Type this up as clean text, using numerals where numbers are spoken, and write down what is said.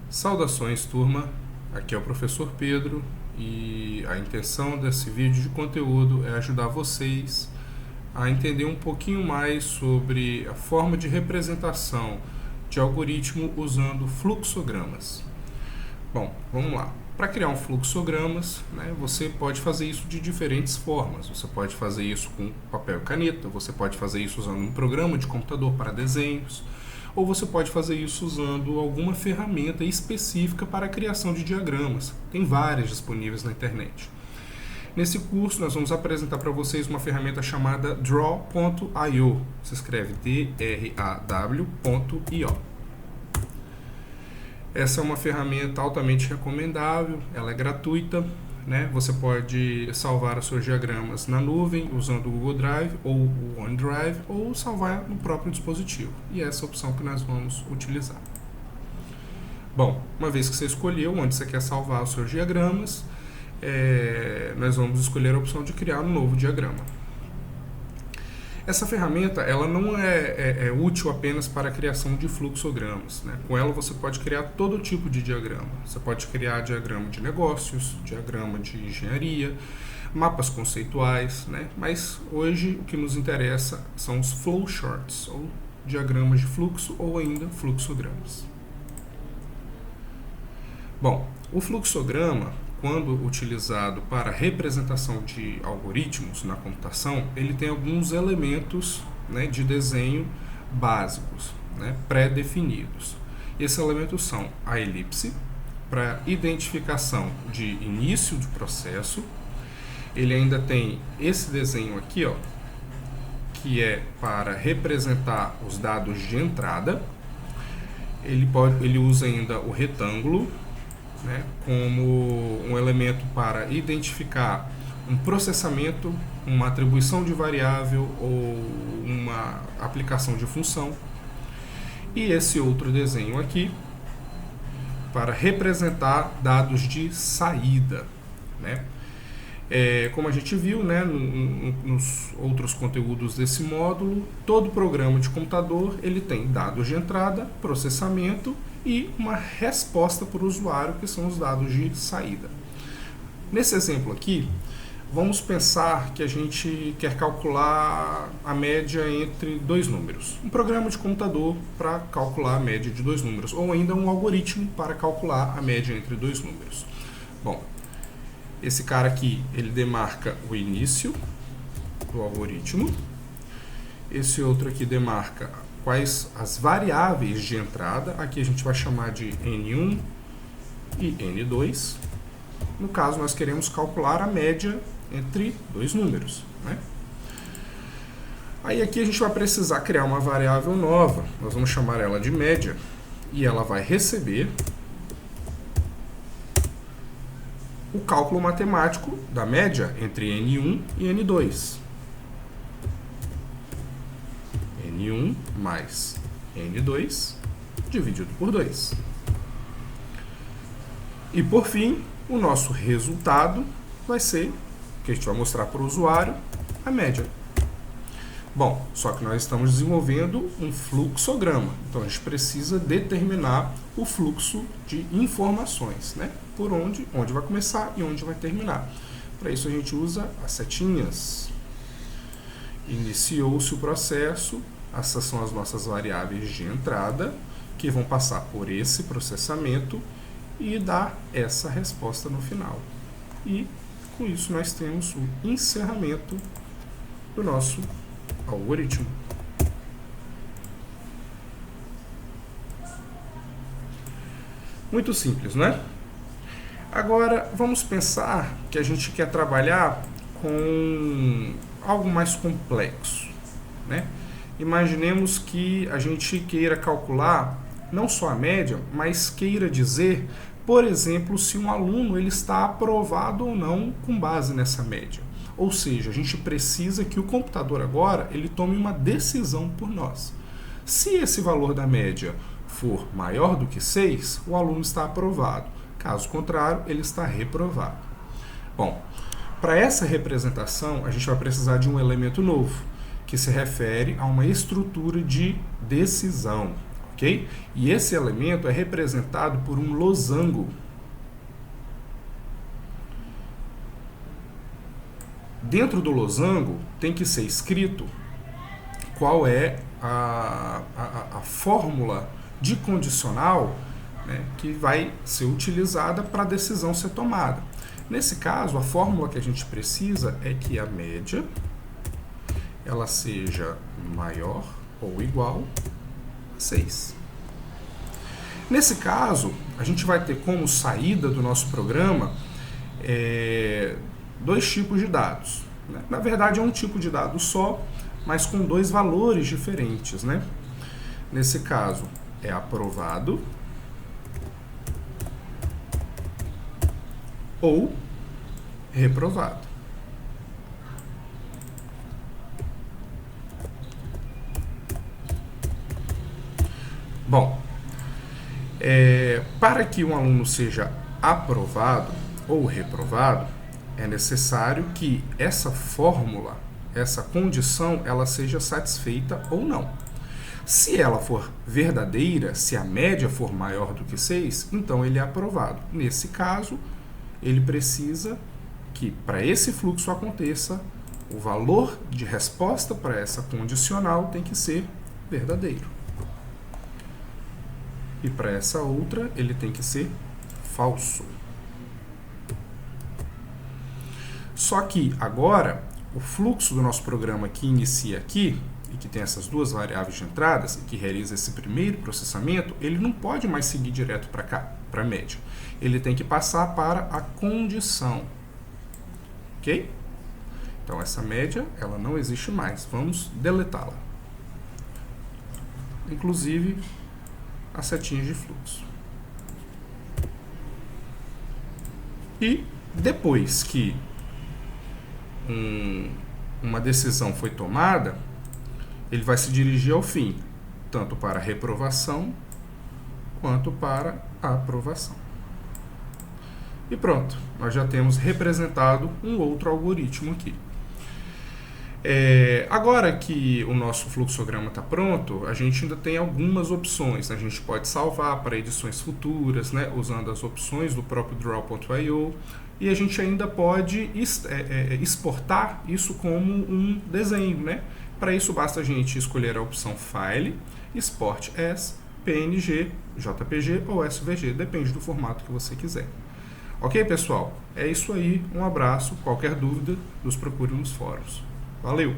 Saudações, turma! Aqui é o professor Pedro e a intenção desse vídeo de conteúdo é ajudar vocês a entender um pouquinho mais sobre a forma de representação de algoritmo usando fluxogramas. Bom, vamos lá. Para criar um fluxogramas, você pode fazer isso de diferentes formas. Você pode fazer isso com papel e caneta, você pode fazer isso usando um programa de computador para desenhos, ou você pode fazer isso usando alguma ferramenta específica para a criação de diagramas. Tem várias disponíveis na internet. Nesse curso, nós vamos apresentar para vocês uma ferramenta chamada Draw.io. Se escreve D-R-A-W.io. Essa é uma ferramenta altamente recomendável, ela é gratuita, Você pode salvar os seus diagramas na nuvem usando o Google Drive ou o OneDrive ou salvar no próprio dispositivo. E essa é a opção que nós vamos utilizar. Bom, uma vez que você escolheu onde você quer salvar os seus diagramas, nós vamos escolher a opção de criar um novo diagrama. Essa ferramenta ela não é útil apenas para a criação de fluxogramas. Com ela você pode criar todo tipo de diagrama. Você pode criar diagrama de negócios, diagrama de engenharia, mapas conceituais, Mas hoje o que nos interessa são os flowcharts, ou diagramas de fluxo, ou ainda fluxogramas. Bom, o fluxograma, quando utilizado para representação de algoritmos na computação, ele tem alguns elementos de desenho básicos, pré-definidos. Esses elementos são a elipse, para identificação de início do processo. Ele ainda tem esse desenho aqui, que é para representar os dados de entrada. Ele usa ainda o retângulo, como um elemento para identificar um processamento, uma atribuição de variável ou uma aplicação de função. E esse outro desenho aqui para representar dados de saída. Como a gente viu nos outros conteúdos desse módulo, todo programa de computador ele tem dados de entrada, processamento e uma resposta para o usuário, que são os dados de saída. Nesse exemplo aqui, vamos pensar que a gente quer calcular a média entre dois números. Um programa de computador para calcular a média de dois números, ou ainda um algoritmo para calcular a média entre dois números. Bom, esse cara aqui, ele demarca o início do algoritmo. Esse outro aqui demarca quais as variáveis de entrada. Aqui a gente vai chamar de N1 e N2. No caso, nós queremos calcular a média entre dois números. Aí aqui a gente vai precisar criar uma variável nova. Nós vamos chamar ela de média. E ela vai receber o cálculo matemático da média entre N1 e N2. N1 mais N2 dividido por 2. E por fim, o nosso resultado vai ser, que a gente vai mostrar para o usuário, a média. Bom, só que nós estamos desenvolvendo um fluxograma, então a gente precisa determinar o fluxo de informações, por onde vai começar e onde vai terminar. Para isso a gente usa as setinhas. Iniciou-se o processo. Essas são as nossas variáveis de entrada, que vão passar por esse processamento e dar essa resposta no final. E com isso nós temos o encerramento do nosso algoritmo. Muito simples, Agora vamos pensar que a gente quer trabalhar com algo mais complexo, Imaginemos que a gente queira calcular não só a média, mas queira dizer, por exemplo, se um aluno ele está aprovado ou não com base nessa média. Ou seja, a gente precisa que o computador agora ele tome uma decisão por nós. Se esse valor da média for maior do que 6, o aluno está aprovado. Caso contrário, ele está reprovado. Bom, para essa representação, a gente vai precisar de um elemento novo, que se refere a uma estrutura de decisão. ok? E esse elemento é representado por um losango. Dentro do losango tem que ser escrito qual é a fórmula de condicional, né, que vai ser utilizada para a decisão ser tomada. Nesse caso, a fórmula que a gente precisa é que a média ela seja maior ou igual a 6. Nesse caso, a gente vai ter como saída do nosso programa dois tipos de dados, né? Na verdade, é um tipo de dado só, mas com dois valores diferentes, né? Nesse caso, é aprovado ou reprovado. Bom, para que um aluno seja aprovado ou reprovado, é necessário que essa fórmula, essa condição, ela seja satisfeita ou não. Se ela for verdadeira, se a média for maior do que 6, então ele é aprovado. Nesse caso, ele precisa que, para esse fluxo aconteça, o valor de resposta para essa condicional tem que ser verdadeiro. E para essa outra, ele tem que ser falso. Só que agora, o fluxo do nosso programa que inicia aqui, e que tem essas duas variáveis de entradas, e que realiza esse primeiro processamento, ele não pode mais seguir direto para cá, para a média. Ele tem que passar para a condição. Ok? Então, essa média, ela não existe mais. Vamos deletá-la. Inclusive, as setinhas de fluxo. E depois que uma decisão foi tomada, ele vai se dirigir ao fim, tanto para a reprovação quanto para a aprovação. E pronto, nós já temos representado um outro algoritmo aqui. Agora que o nosso fluxograma está pronto, a gente ainda tem algumas opções, né? A gente pode salvar para edições futuras, né? Usando as opções do próprio Draw.io, e a gente ainda pode exportar isso como um desenho, né? Para isso basta a gente escolher a opção File, Export as, PNG, JPG ou SVG, depende do formato que você quiser. Ok, pessoal? É isso aí, um abraço, qualquer dúvida, nos procure nos fóruns. Valeu!